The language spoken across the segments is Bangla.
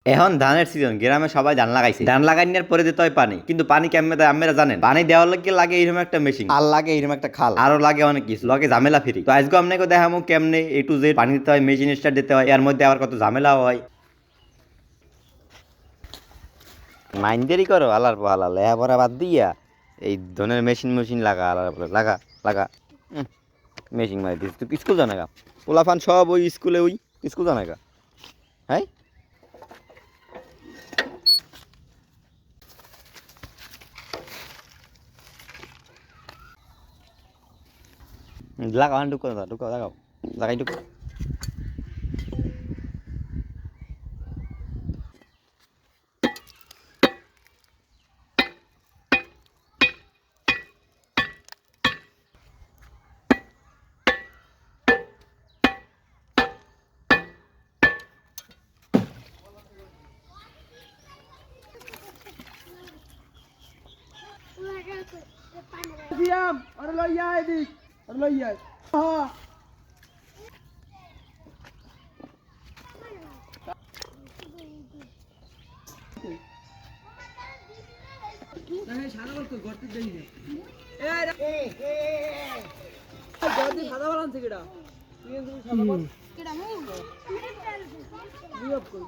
এখন ধানের সিজন, গ্রামে সবাই ধান লাগাইছে। ধান লাগাইনার পরে দিতে হয় পানি, কিন্তু পানি কেমনে দেয় আপনারা জানেন? পানি দেওয়ার লাগে এরকম একটা মেশিন, আর লাগে এরকম একটা খাল, আরো লাগে অনেক কিছু, লাগে ঝামেলা ফ্রি। তো আজকে আপনাকে দেখাবো কেমনে A to Z পানি দিতে হয়, মেশিন স্টার্ট দিতে হয়, এর মধ্যে আবার কত ঝামেলা হয়। মাইন্দেরই করো আলার পর আলাল এবারে বাদ দিয়া এই ধরনের মেশিন লাগা, আলার পরে লাগা লাগা মেশিন মারি দিস। তুই স্কুল জানা গা পোলাফান সব ওই স্কুলে, ওই স্কুল জানা গা। হ্যাঁ, লাগাও ঢুকো, ঢুকো লাগাও, লাগাই ঢুকো। Diam, orang loyal ini, orang loyal. Ha. সাদা বল কই গর্তে দেই না। গর্তে সাদা বল আনছে কেডা? তুই এনে সাদা বল। কেডা মু? বিয়োগ কর,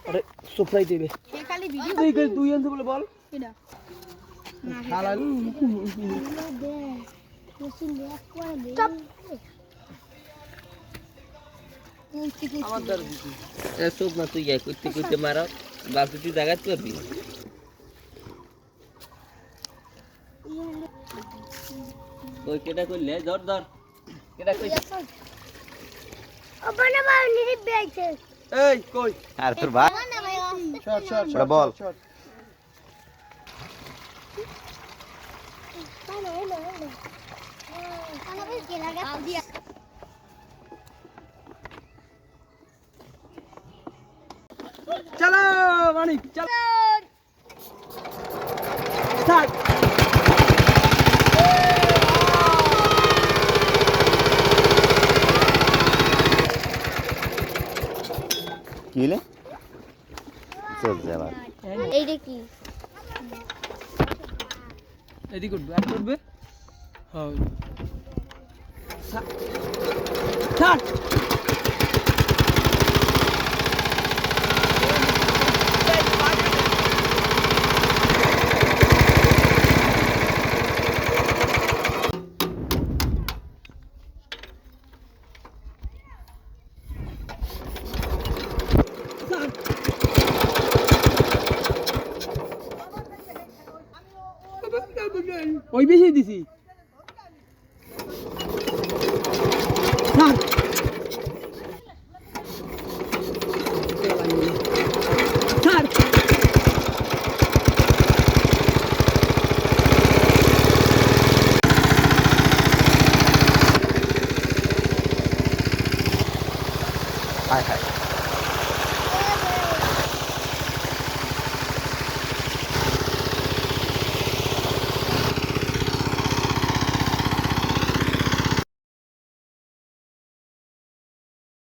আরে সুপ্রাই দেবে। সে খালি ভিডিও তুই কই তুই আনছে বলে বল। কেডা? না হালাল। দে। মেশিন দে করে দে। চুপ। আমার দর দিছি। এ চুপ না তুই যাই কইতে কইতে মারা বাসু তুই জায়গা করবি। কই কেডা কইলে ধর ধর। কেডা কই? ওপনে বাউ নিরি বেইছে। এই কই? আর তোর ভাই শট শট শট বল। চলো মানিক চল স্টার্ট। কি হলে চলছে আবার এইটা কি এদিকে উঠবে আর উঠবে। হ্যাঁ স্টার্ট।